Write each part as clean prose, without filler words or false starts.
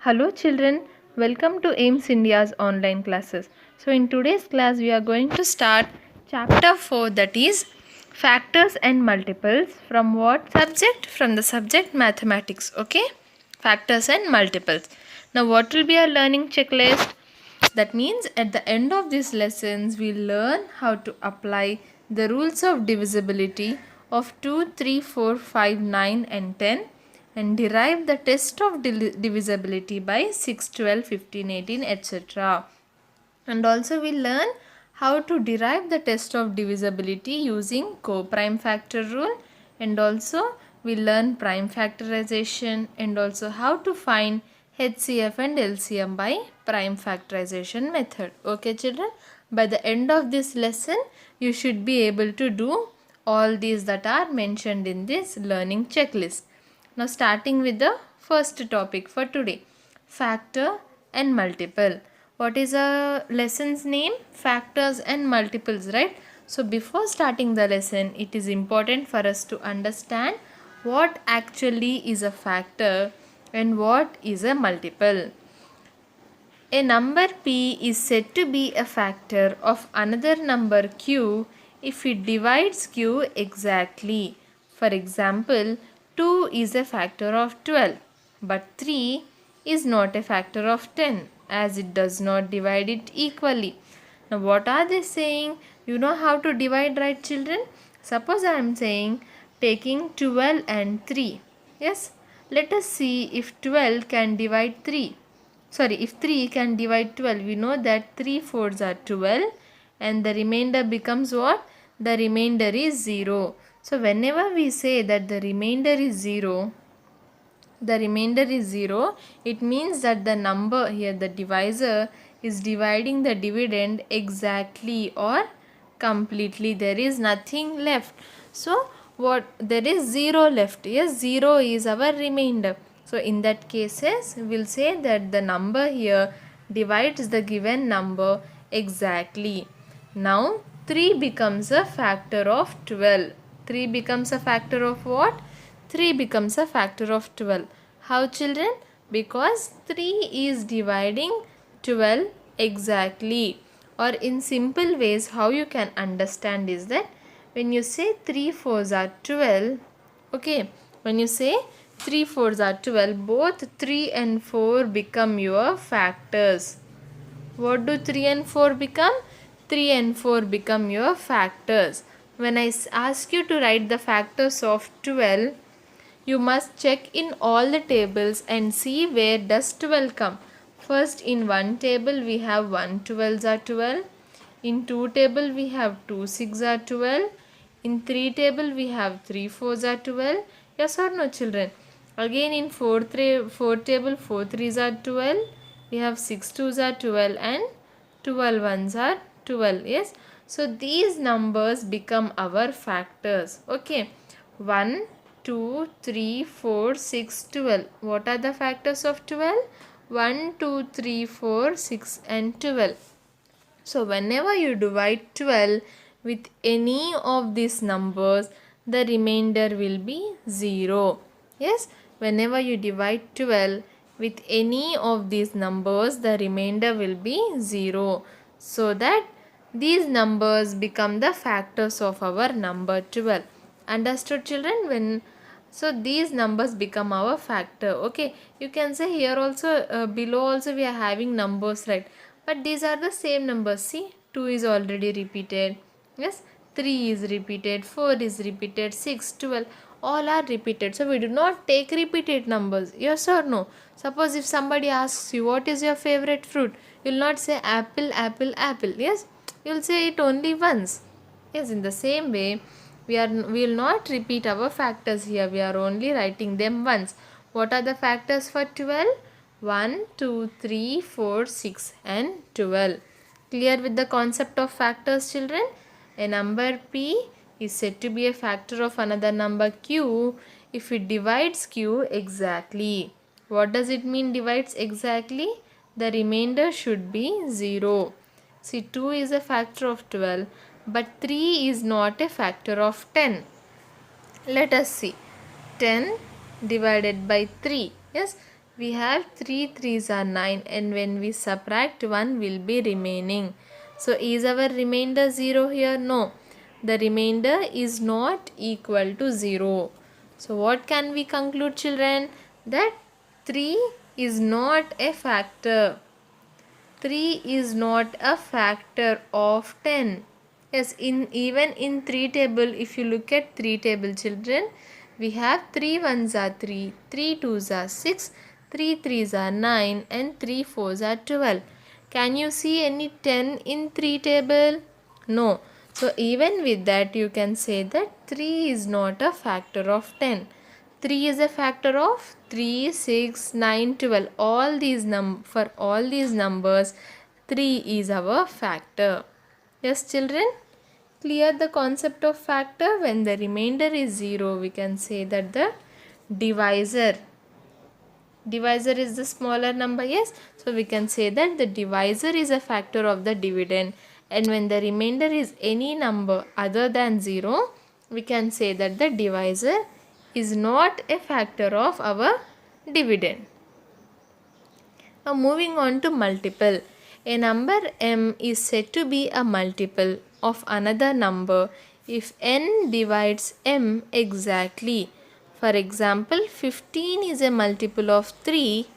Hello children, welcome to AIMS India's online classes. So in today's class we are going to start chapter 4, that is factors and multiples. From what subject? From the subject mathematics. Okay, factors and multiples. Now what will be our learning checklist? That means at the end of these lessons we learn how to apply the rules of divisibility of 2, 3, 4, 5, 9 and 10 and derive the test of divisibility by 6, 12, 15, 18, etc. And also we learn how to derive the test of divisibility using co-prime factor rule, and also we learn prime factorization, and also how to find HCF and LCM by prime factorization method. Okay children, by the end of this lesson you should be able to do all these that are mentioned in this learning checklist. Now starting with the first topic for today, factor and multiple. What is a lesson's name? Factors and multiples, right? So before starting the lesson, it is important for us to understand what actually is a factor and what is a multiple. A number p is said to be a factor of another number q if it divides q exactly. For example, 2 is a factor of 12, but 3 is not a factor of 10 as it does not divide it equally. Now what are they saying? You know how to divide, right children? Suppose I am saying taking 12 and 3. Yes, let us see if 12 can divide 3. If 3 can divide 12, we know that 3 fours are 12 and the remainder becomes what? The remainder is 0. So whenever we say that the remainder is 0, it means that the number here, the divisor, is dividing the dividend exactly or completely. There is nothing left. So what, there is 0 left. Yes, 0 is our remainder. So in that cases we will say that the number here divides the given number exactly. Now 3 becomes a factor of 12. 3 becomes a factor of what? 3 becomes a factor of 12. How children? Because 3 is dividing 12 exactly. Or in simple ways, how you can understand is that when you say 3 fours are 12, okay, when you say 3 fours are 12, both 3 and 4 become your factors. What do 3 and 4 become? 3 and 4 become your factors. When I ask you to write the factors of 12, you must check in all the tables and see where does 12 come. First, in one table we have 1 12s are 12. In 2 table we have 2 6 are 12. In 3 table we have 3 4s are 12. Yes or no children? Again in 4 table 4 3s are 12. We have 6 2s are 12 and 12 ones are 12. Yes. So these numbers become our factors. Okay. 1, 2, 3, 4, 6, 12. What are the factors of 12? 1, 2, 3, 4, 6 and 12. So whenever you divide 12 with any of these numbers, the remainder will be 0. Yes, whenever you divide 12 with any of these numbers, the remainder will be 0. So that these numbers become the factors of our number 12. Understood children? When so these numbers become our factor. Okay, you can say here also below also we are having numbers, right? But these are the same numbers. See, 2 is already repeated. Yes, 3 is repeated, 4 is repeated, 6, 12, all are repeated. So we do not take repeated numbers. Yes or no? Suppose if somebody asks you what is your favorite fruit, you will not say apple, apple, apple. Yes, you will say it only once. Yes, in the same way, we will not repeat our factors here. We are only writing them once. What are the factors for 12? 1, 2, 3, 4, 6 and 12. Clear with the concept of factors children? A number p is said to be a factor of another number q if it divides q exactly. What does it mean divides exactly? The remainder should be 0. See, 2 is a factor of 12, but 3 is not a factor of 10. Let us see. 10 divided by 3. Yes, We have 3 3s are 9, and when we subtract 1 will be remaining. So is our remainder 0 here? No. The remainder is not equal to 0. So what can we conclude, children? That 3 is not a factor. 3 is not a factor of 10. Yes, even in 3 table, if you look at 3 table, children, we have 3 ones are 3, 3 twos are 6, 3 threes are 9, and 3 fours are 12. Can you see any 10 in 3 table? No. So even with that, you can say that 3 is not a factor of 10. 3 is a factor of 3, 6, 9, 12. For all these numbers, 3 is our factor. Yes, children? Clear the concept of factor? When the remainder is 0, we can say that the divisor is the smaller number. Yes, so we can say that the divisor is a factor of the dividend, and when the remainder is any number other than 0, we can say that the divisor is not a factor of our dividend. Now moving on to multiple. A number m is said to be a multiple of another number if n divides m exactly. For example, 15 is a multiple of 3,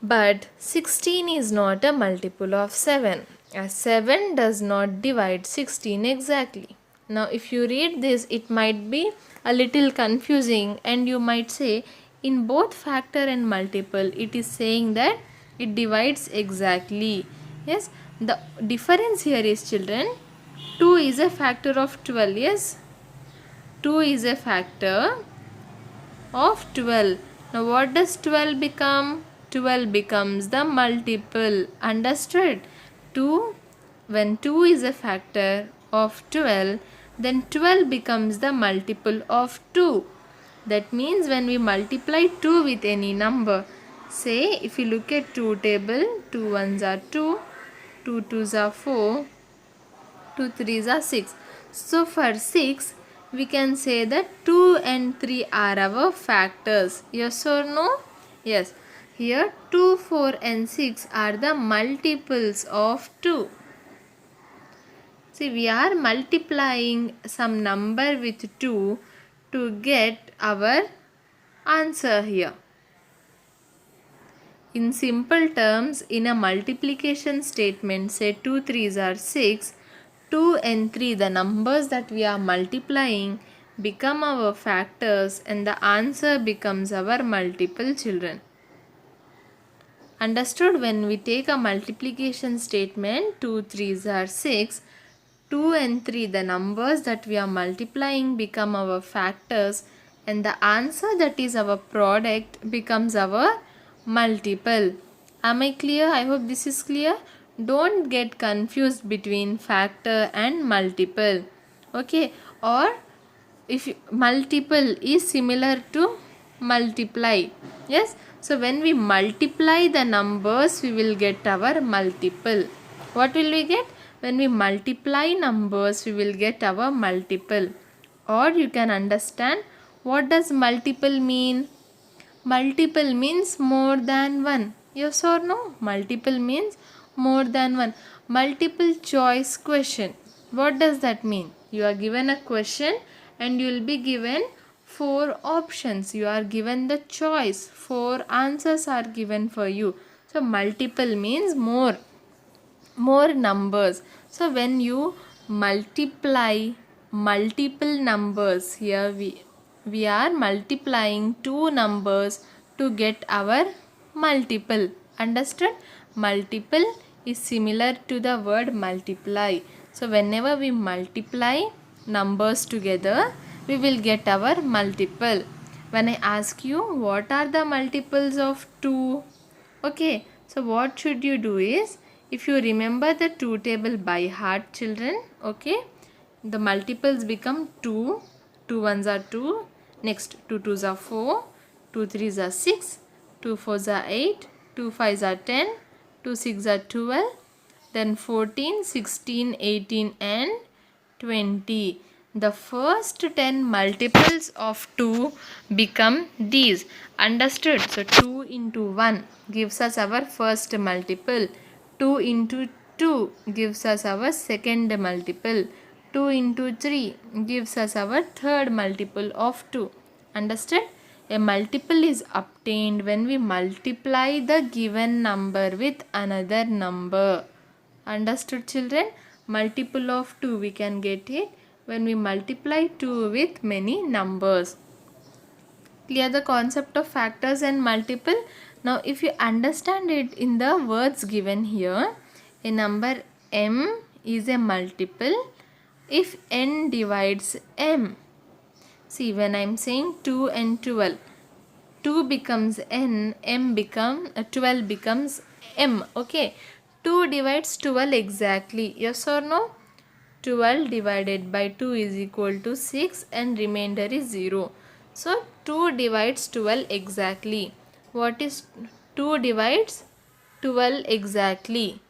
but 16 is not a multiple of 7, as 7 does not divide 16 exactly. Now if you read this, it might be a little confusing, and you might say in both factor and multiple it is saying that it divides exactly. Yes, the difference here is, children, 2 is a factor of 12. Yes, 2 is a factor of 12. Now what does 12 become? 12 becomes the multiple. Understood? 2, when 2 is a factor of 12, then 12 becomes the multiple of 2. That means when we multiply 2 with any number, say if you look at 2 table, 2 ones are 2, 2 twos are 4, 2 threes are 6. So for 6, we can say that 2 and 3 are our factors. Yes or no? Yes. Here 2, 4 and 6 are the multiples of 2. See, we are multiplying some number with 2 to get our answer here. In simple terms, in a multiplication statement, say 2 threes are 6, 2 and 3, the numbers that we are multiplying, become our factors, and the answer becomes our multiple, children. Understood? When we take a multiplication statement, 2 threes are 6, 2 and 3, the numbers that we are multiplying become our factors, and the answer, that is our product, becomes our multiple. Am I clear? I hope this is clear. Don't get confused between factor and multiple. Okay, or if multiple is similar to multiply. Yes, so when we multiply the numbers, we will get our multiple. What will we get? When we multiply numbers, we will get our multiple. Or you can understand, what does multiple mean? Multiple means more than one. Yes or no? Multiple means more than one. Multiple choice question. What does that mean? You are given a question and you will be given 4 options. You are given the choice. 4 answers are given for you. So multiple means more numbers. So when you multiply multiple numbers, here we are multiplying 2 numbers to get our multiple. Understood? Multiple is similar to the word multiply. So whenever we multiply numbers together, we will get our multiple. When I ask you what are the multiples of 2, okay, so what should you do is, if you remember the 2 table by heart, children, okay, the multiples become 2, 2 ones are 2, next 2 twos are 4, 2 threes are 6, 2 fours are 8, 2 fives are 10, 2 six are 12, then 14, 16, 18 and 20. the first 10 multiples of 2 become these. Understood? So 2 into 1 gives us our first multiple. 2 into 2 gives us our second multiple. 2 into 3 gives us our third multiple of 2. Understood? A multiple is obtained when we multiply the given number with another number. Understood, children? Multiple of 2 we can get it when we multiply 2 with many numbers. Clear the concept of factors and multiple? Now if you understand it in the words given here, a number m is a multiple if n divides m. See, when I am saying 2 and 12, 2 becomes n, 12 becomes m. Okay, 2 divides 12 exactly, yes or no? 12 divided by 2 is equal to 6 and remainder is 0. So 2 divides 12 exactly. What is 2 divides 12 exactly?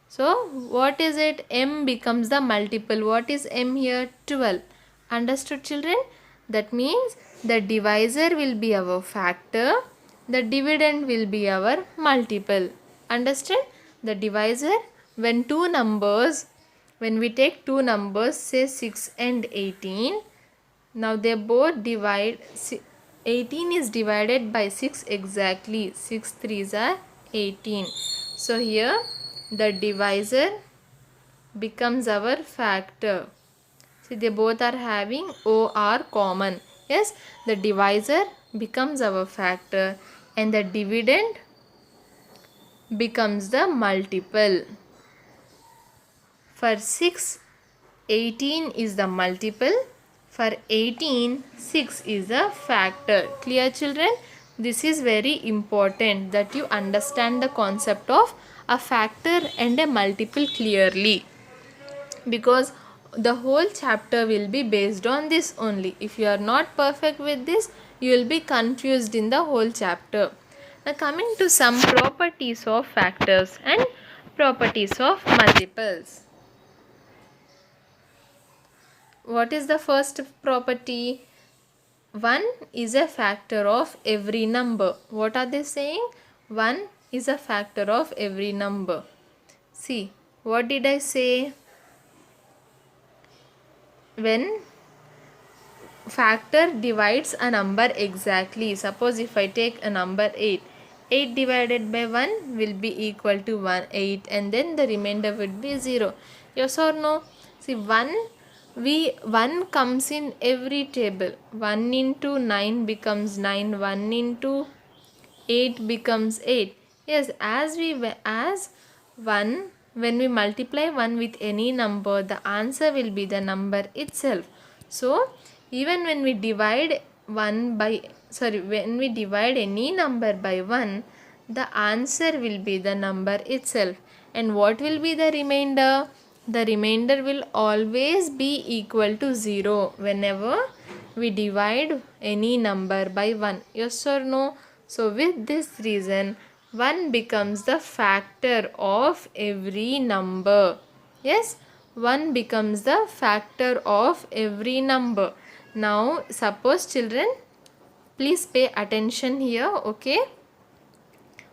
So what is it? M becomes the multiple. What is m here? 12. Understood, children? That means the divisor will be our factor. The dividend will be our multiple. Understand? The divisor, when we take two numbers, say 6 and 18, now they both divide. 18 is divided by 6 exactly. 6 3s are 18. So here the divisor becomes our factor. See, they both are having OR common. Yes, the divisor becomes our factor and the dividend becomes the multiple. For 6, 18 is the multiple. For 18, 6 is the factor. Clear, children? This is very important that you understand the concept of a factor and a multiple clearly, because the whole chapter will be based on this only. If you are not perfect with this, you will be confused in the whole chapter. Now coming to some properties of factors and properties of multiples. What is the first property? 1 is a factor of every number. What are they saying? 1 is a factor of every number. See, what did I say? When factor divides a number exactly. Suppose if I take a number 8. 8 divided by 1 will be equal to 8 and then the remainder would be 0. Yes or no? See, 1 comes in every table. 1 into 9 becomes 9. 1 into 8 becomes 8. Yes, as 1, when we multiply 1 with any number, the answer will be the number itself. So even when we divide when we divide any number by 1, the answer will be the number itself. And what will be the remainder? The remainder will always be equal to 0 whenever we divide any number by 1. Yes or no? So with this reason, 1 becomes the factor of every number. Yes, 1 becomes the factor of every number. Now suppose, children, please pay attention here, okay?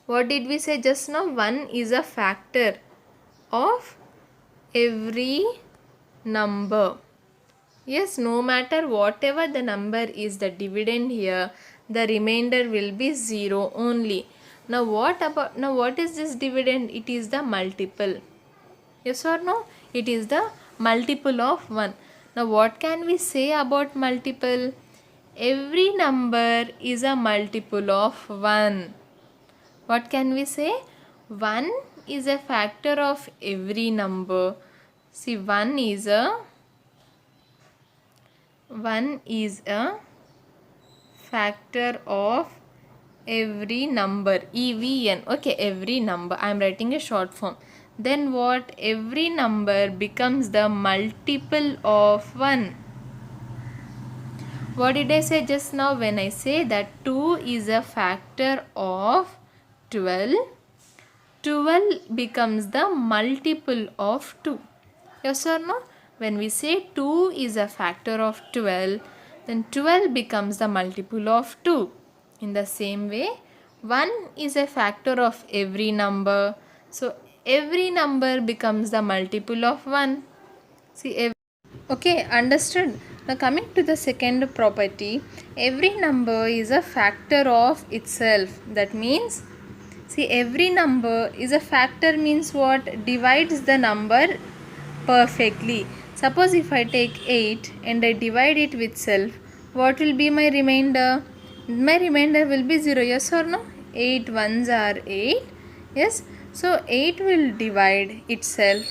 What did we say just now? 1 is a factor of every number. Yes, no matter whatever the number is, the dividend here, the remainder will be 0 only. Now what is this dividend? It is the multiple. Yes or no? It is the multiple of 1. Now what can we say about multiple? Every number is a multiple of 1. What can we say? 1 is a factor of every number. See, 1 is a factor of every number. EVN. Okay, every number. I am writing a short form. Then what? Every number becomes the multiple of 1. What did I say just now? When I say that 2 is a factor of 12, 12 becomes the multiple of 2. Yes or no? when we say 2 is a factor of 12, then 12 becomes the multiple of 2. In the same way, 1 is a factor of every number. So, every number becomes the multiple of 1. See, okay, understood. Now coming to the second property, every number is a factor of itself. That means, see, every number is a factor means what? Divides the number perfectly. Suppose if I take 8 and I divide it with self, what will be my remainder? My remainder will be 0, yes or no? 8 ones are 8. Yes. So 8 will divide itself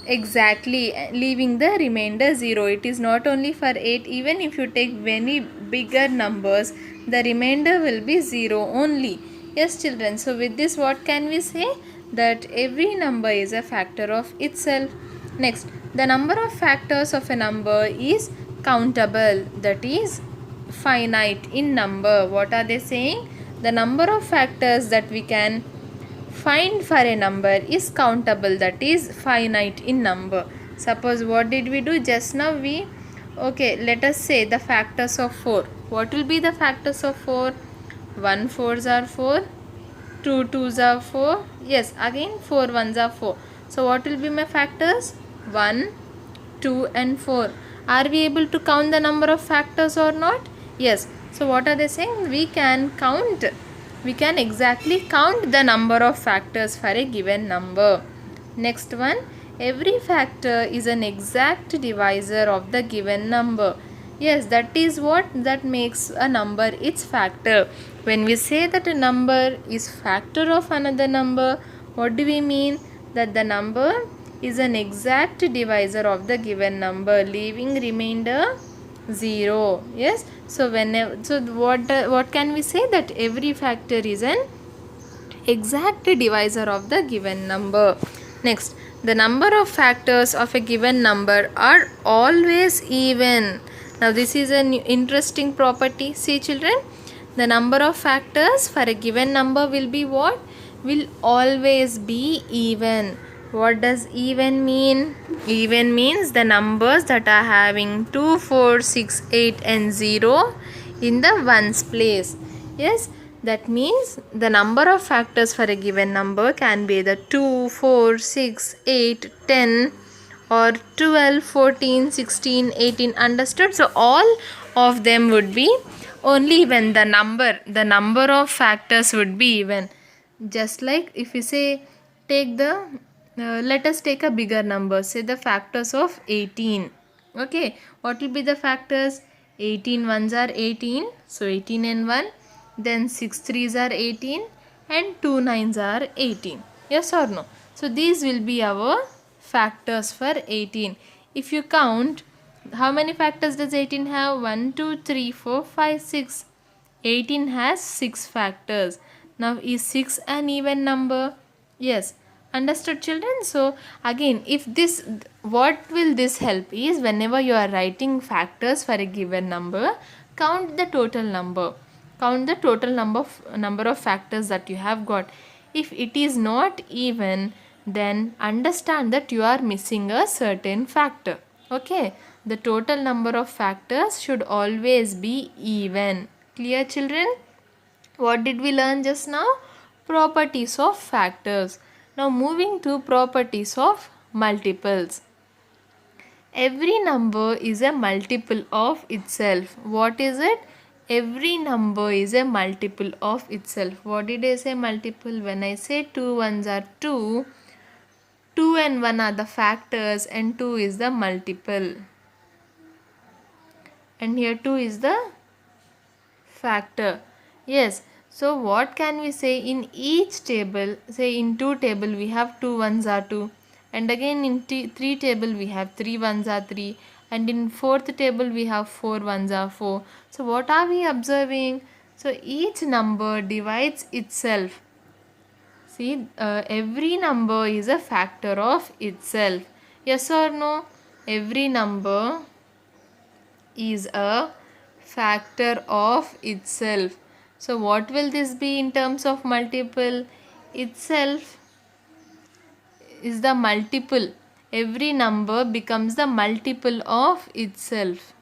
exactly, leaving the remainder 0. It is not only for 8, even if you take many bigger numbers, the remainder will be 0 only. Yes children, so with this what can we say? That every number is a factor of itself. Next, the number of factors of a number is countable, that is finite in number. What are they saying? The number of factors that we can find for a number is countable, that is finite in number. Suppose what did we do just now? Okay, let us say the factors of 4. What will be the factors of 4? 1 4s are 4, 2 2s are 4. Yes, again 4 1s are 4. So what will be my factors? 1, 2 and 4. Are we able to count the number of factors or not? Yes. So what are they saying? We can count. We can exactly count the number of factors for a given number. Next one, every factor is an exact divisor of the given number. Yes, that is what that makes a number its factor. When we say that a number is factor of another number, what do we mean? That the number is an exact divisor of the given number, leaving remainder 0. Yes. So whenever, so what can we say? That every factor is an exact divisor of the given number. Next, the number of factors of a given number are always even. Now this is an interesting property. See children, the number of factors for a given number will be what? Will always be even. What does even mean? Even means the numbers that are having 2, 4, 6, 8 and 0 in the ones place. Yes, that means the number of factors for a given number can be either 2, 4, 6, 8, 10 or 12, 14, 16, 18. Understood? So all of them would be only when the number of factors would be even. Just like if we say take the let us take a bigger number, say the factors of 18. Okay, what will be the factors? 18 ones are 18, so 18 and 1, then 6 threes are 18 and 2 nines are 18. Yes or no? So these will be our factors for 18. If you count, how many factors does 18 have? 1 2 3 4 5 6. 18 has 6 factors. Now is 6 an even number? Yes. Understood children? So again, if this, what will this help is, whenever you are writing factors for a given number, count the total number. Count the total number of factors that you have got. If it is not even, then understand that you are missing a certain factor. Okay, the total number of factors should always be even. Clear children? What did we learn just now? Properties of factors. Now moving to properties of multiples. Every number is a multiple of itself. What is it? Every number is a multiple of itself. What did I say multiple? When I say 2 ones are 2, 2 and 1 are the factors and 2 is the multiple. And here 2 is the factor. Yes. So what can we say in each table? Say in 2 table we have 2 ones are 2. And again in 3 table we have 3 ones are 3. And in 4th table we have 4 ones are 4. So what are we observing? So each number divides itself. See, every number is a factor of itself. Yes or no? Every number is a factor of itself. So what will this be in terms of multiple? Itself is the multiple. every number becomes the multiple of itself.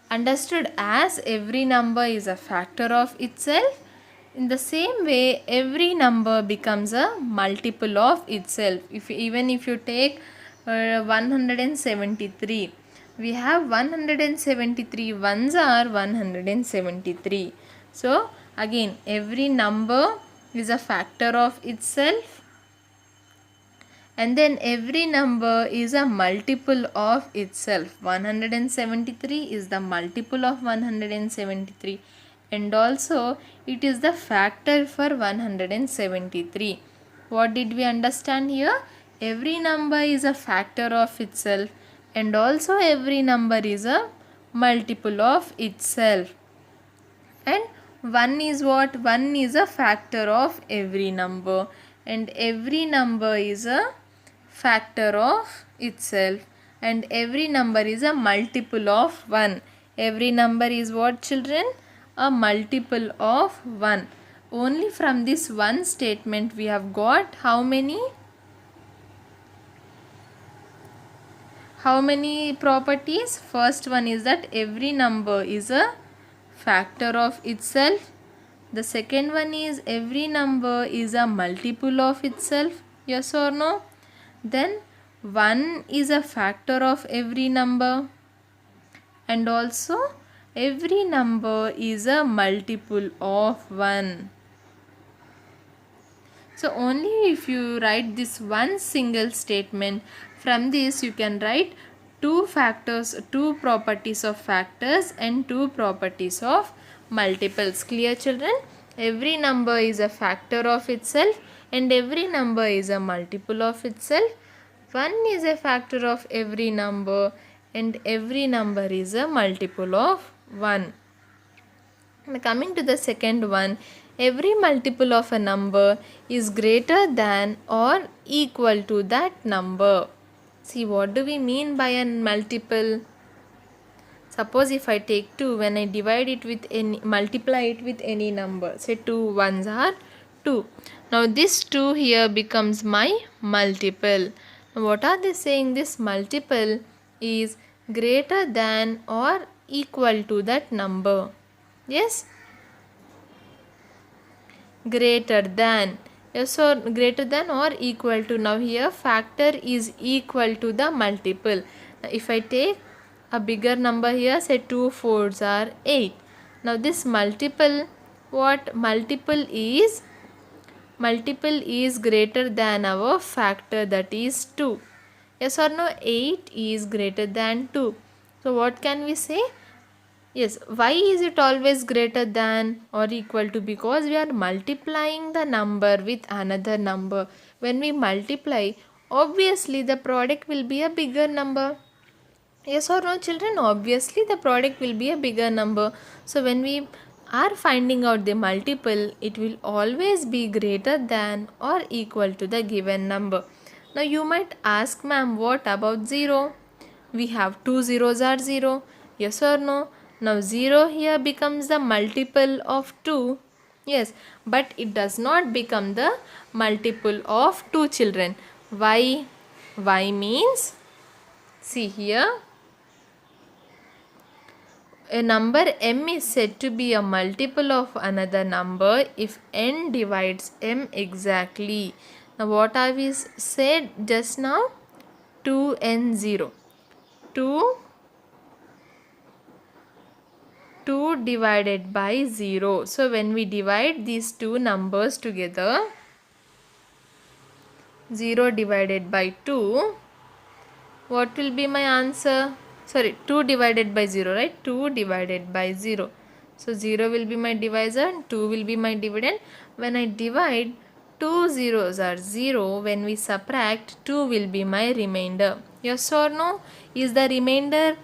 Understood? As every number is a factor of itself, in the same way every number becomes a multiple of itself. Even if you take 173, we have 173 ones are 173. So again, every number is a factor of itself, and then every number is a multiple of itself. 173 is the multiple of 173, and also it is the factor for 173. What did we understand here? Every number is a factor of itself, and also every number is a multiple of itself. And 1 is what? 1 is a factor of every number, and every number is a factor of itself, and every number is a multiple of 1. Every number is what, children? A multiple of 1. Only from this one statement we have got how many? How many properties? First one is that every number is a factor of itself. The second one is every number is a multiple of itself. Yes or no? Then 1 is a factor of every number, and also every number is a multiple of 1. So only if you write this one single statement, from this you can write two properties of factors and two properties of multiples. Clear, children? Every number is a factor of itself, and every number is a multiple of itself. 1 is a factor of every number, and every number is a multiple of 1. Now coming to the second one, every multiple of a number is greater than or equal to that number. See, what do we mean by a multiple? Suppose if I take 2, when I divide it with any, multiply it with any number, say 2 ones are 2. Now this 2 here becomes my multiple. Now what are they saying? This multiple is greater than or equal to that number. Yes? Greater than. Yes, so greater than or equal to. Now here factor is equal to the multiple. Now if I take a bigger number here, say 2 fours are 8. Now this multiple, what multiple is? Multiple is greater than our factor, that is 2. Yes or no? 8 is greater than 2. So what can we say? Yes, why is it always greater than or equal to? Because we are multiplying the number with another number. When we multiply, obviously the product will be a bigger number. Yes or no, children? Obviously the product will be a bigger number. So when we are finding out the multiple, it will always be greater than or equal to the given number. Now you might ask, ma'am, what about 0? We have 2 zeros are 0. Yes or no? Now 0 here becomes the multiple of 2. Yes, but it does not become the multiple of 2, children. Why? Why means, see here, a number m is said to be a multiple of another number if n divides m exactly. Now what have we said just now? 2n0. 2 divided by 0. So when we divide these two numbers together, 0 divided by 2, what will be my answer? Sorry, 2 divided by 0, right? 2 divided by 0. So 0 will be my divisor and 2 will be my dividend. When I divide, 2 zeros are 0. When we subtract, 2 will be my remainder. Yes or no? Is the remainder,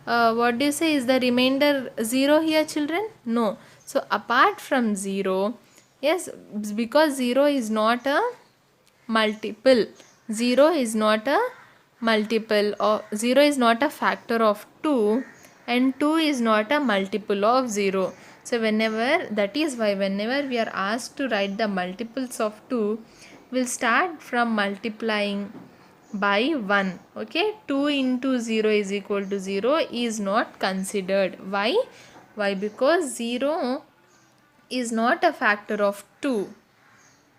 what do you say? Is the remainder 0 here, children? No. So apart from 0, yes, because 0 is not a multiple. 0 is not a multiple, or 0 is not a factor of 2, and 2 is not a multiple of 0. So whenever, that is why whenever we are asked to write the multiples of 2, we'll start from multiplying by 1. Okay, 2 into 0 is equal to 0 is not considered. Why? Because 0 is not a factor of 2.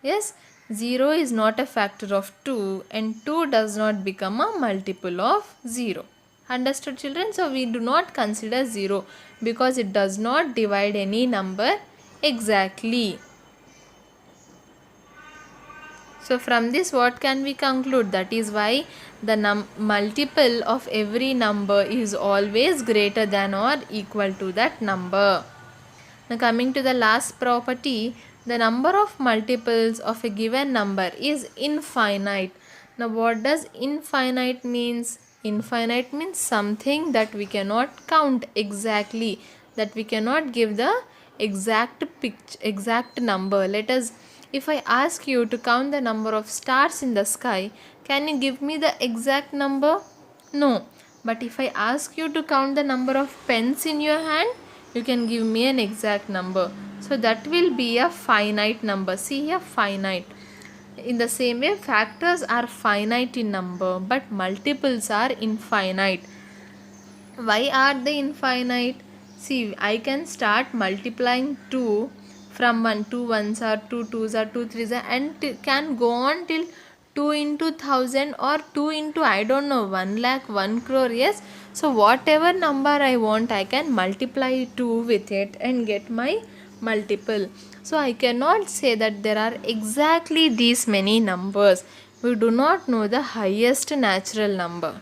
Yes, 0 is not a factor of 2 and 2 does not become a multiple of 0. Understood, children? So we do not consider 0 because it does not divide any number exactly. So from this what can we conclude? That is why the multiple of every number is always greater than or equal to that number. Now coming to the last property, the number of multiples of a given number is infinite. Now what does infinite means? Infinite means something that we cannot count exactly, that we cannot give the exact number. Let us, if I ask you to count the number of stars in the sky, can you give me the exact number? No. But if I ask you to count the number of pens in your hand, you can give me an exact number. So that will be a finite number. See here, finite. In the same way, factors are finite in number, but multiples are infinite. Why are they infinite? See, I can start multiplying 2 from 1. 2 ones are 2 twos are 2 threes are, and can go on till 2 into 1000 or 2 into I don't know 1 lakh 1 crore. Yes, so whatever number I want, I can multiply 2 with it and get my multiple. So I cannot say that there are exactly these many numbers. We do not know the highest natural number.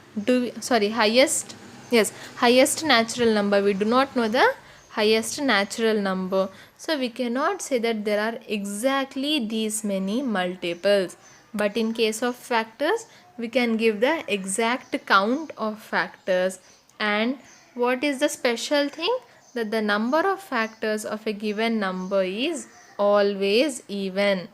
Highest natural number. We do not know the highest natural number. So we cannot say that there are exactly these many multiples. But in case of factors, we can give the exact count of factors. And what is the special thing? That the number of factors of a given number is always even.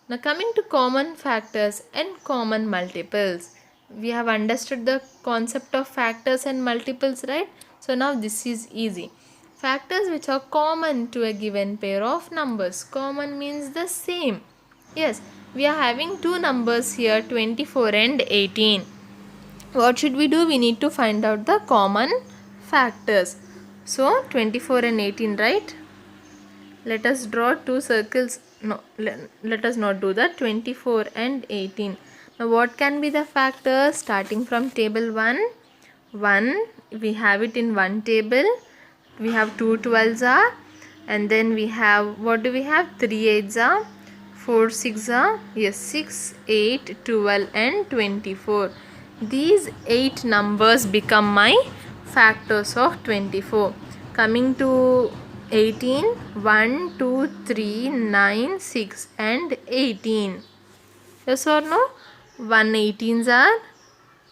Now coming to common factors and common multiples. We have understood the concept of factors and multiples, right? So now this is easy. Factors which are common to a given pair of numbers. Common means the same. Yes, we are having two numbers here, 24 and 18. What should we do? We need to find out the common factors. So 24 and 18, right? Let us draw two circles. No, let us not do that. 24 and 18. Now what can be the factors? Starting from table 1. 1, we have it in one table. We have 2 12s are. And then we have, what do we have? 3 8s are. 4 6 are. Yes, 6, 8, 12 and 24. These 8 numbers become my factors of 24. Coming to 18, 1, 2, 3, 9, 6 and 18. Yes or no? 1 18s are,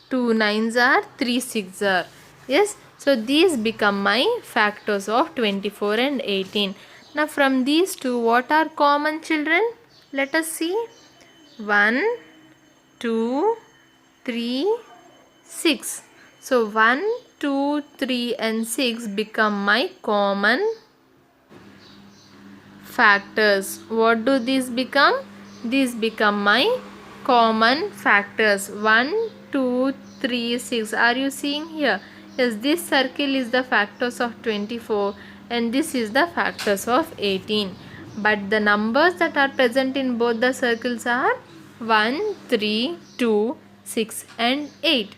2 9s are, 3 6s are. Yes. So these become my factors of 24 and 18. Now from these two, what are common, children? Let us see. 1, 2, 3, 6. So 1, 2, 3 and 6 become my common factors. What do these become? These become my common factors. 1, 2, 3, 6. Are you seeing here? Yes, this circle is the factors of 24 and this is the factors of 18. But the numbers that are present in both the circles are 1, 3, 2, 6 and 8.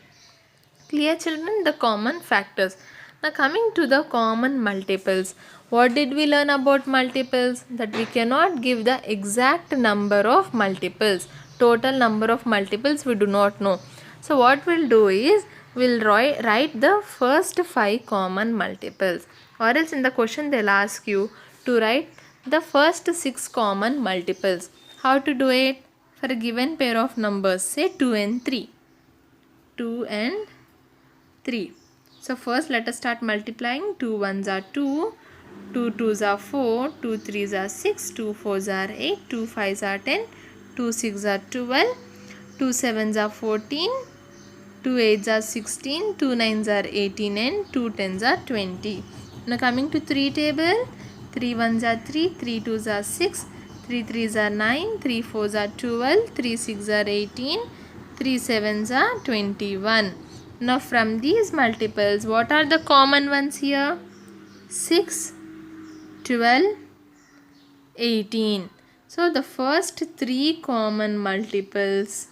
Clear, children? The common factors. Now coming to the common multiples. What did we learn about multiples? That we cannot give the exact number of multiples. Total number of multiples we do not know. So what we'll do is, we'll write the first 5 common multiples. Or else in the question they'll ask you to write the first 6 common multiples. How to do it? For a given pair of numbers, say 2 and 3. 2 and 3. So first let us start multiplying. 2 ones are 2, 2 twos are 4, 2 threes are 6, 2 fours are 8, 2 fives are 10, 2 sixes are 12, 2 sevens are 14, 2 eights are 16, 2 nines are 18 and 2 tens are 20. Now coming to 3 table, 3 ones are 3, 3 twos are 6, 3 threes are 9, 3 fours are 12, 3 sixes are 18, 3 sevens are 21. Now from these multiples, what are the common ones here? 6, 12, 18. So the first three common multiples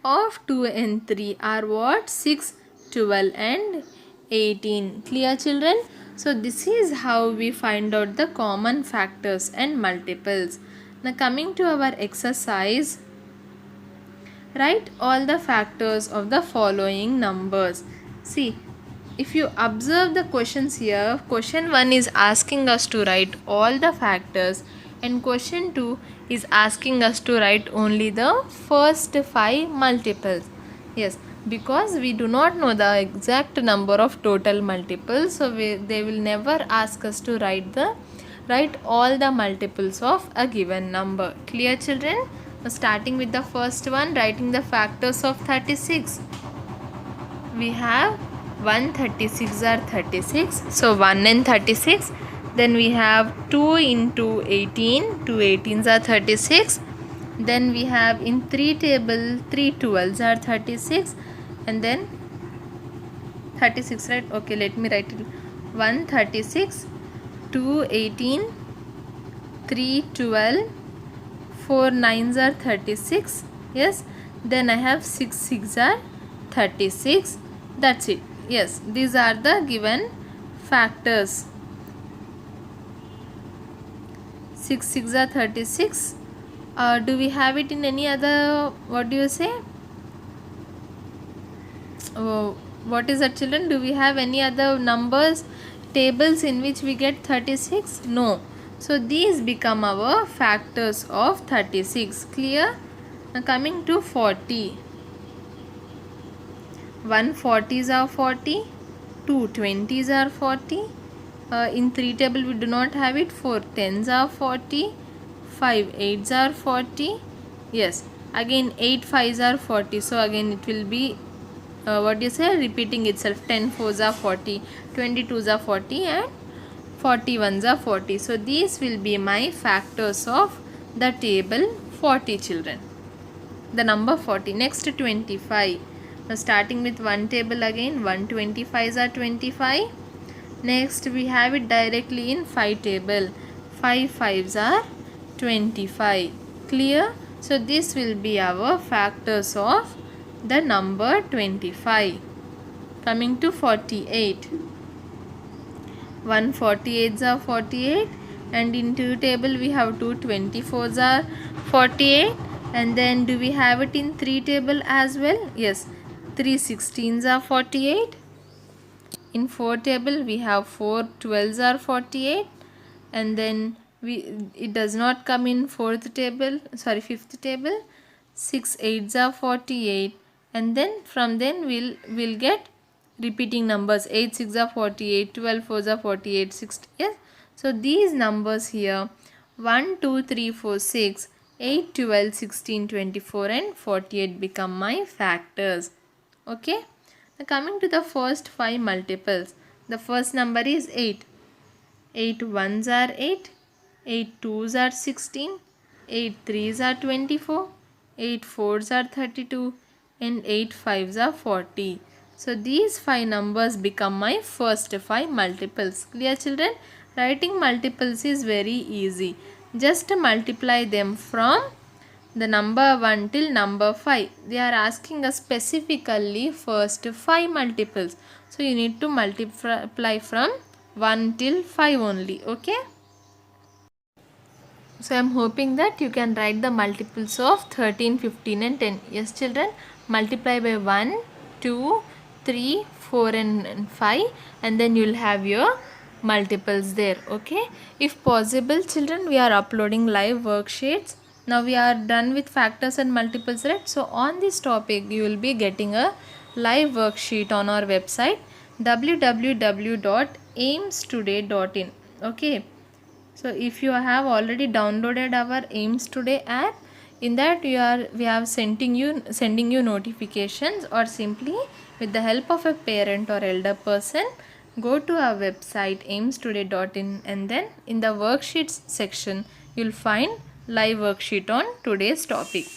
of 2 and 3 are what? 6, 12 and 18. Clear, children? So this is how we find out the common factors and multiples. Now coming to our exercise, write all the factors of the following numbers. See, if you observe the questions here, question 1 is asking us to write all the factors and question 2 is asking us to write only the first 5 multiples. Yes, because we do not know the exact number of total multiples, so they will never ask us to write all the multiples of a given number. Clear, children? Starting with the first one, writing the factors of 36. We have 136 are 36, so 1 and 36. Then we have 2 into 18, 2 18s are 36. Then we have in 3 table 3 12s are 36, and then 36, right? Okay, let me write it. 136, 2 18, 3 12, 4 9s are 36. Yes, then I have 6 6 are 36. That's it. Yes, these are the given factors. 6 6 are 36. Do we have it in any other, what do you say? Oh, what is that, children? Do we have any other numbers, tables in which we get 36? No. So these become our factors of 36. Clear? Now coming to 40. 140s are 40, 2 20s are 40. In 3 table we do not have it. 4 10s are 40, 5 8s are 40. Yes, again 8 5s are 40. So again it will be what do you say, repeating itself. 10 4s are 40, 22s are 40 and 41s are 40. So these will be my factors of the table 40, children. The number 40. Next 25. Now starting with one table again, 125s are 25. Next we have it directly in 5 table. 5 5s are 25. Clear? So this will be our factors of the number 25. Coming to 48. 148s are 48, and in 2 table we have 2 24s are 48. And then do we have it in 3 table as well? Yes, 3 16s are 48. In 4 table we have 4 12s are 48, and then it does not come in 5th table. 6 8s are 48, and then from then we'll get repeating numbers. 8 6 are 48, 12 4s are 48, 60. Yes, so these numbers here 1 2 3 4 6 8 12 16 24 and 48 become my factors. Okay, now coming to the first 5 multiples, the first number is 8. 8 1s are 8, 8 2s are 16, 8 3s are 24, 8 4s are 32 and 8 5s are 40. So these 5 numbers become my first 5 multiples. Clear, children? Writing multiples is very easy. Just multiply them from the number 1 till number 5. They are asking us specifically first 5 multiples. So you need to multiply from 1 till 5 only. Okay. So I am hoping that you can write the multiples of 13, 15 and 10. Yes, children, multiply by 1, 2, 3, 4 and 5, and then you will have your multiples there. Okay. If possible, children, we are uploading live worksheets. Now we are done with factors and multiples, right? So on this topic you will be getting a live worksheet on our website www.aimstoday.in. Okay. So if you have already downloaded our Aims Today app, in that we have sending you notifications, or simply with the help of a parent or elder person, go to our website aimstoday.in, and then in the worksheets section you'll find live worksheet on today's topic.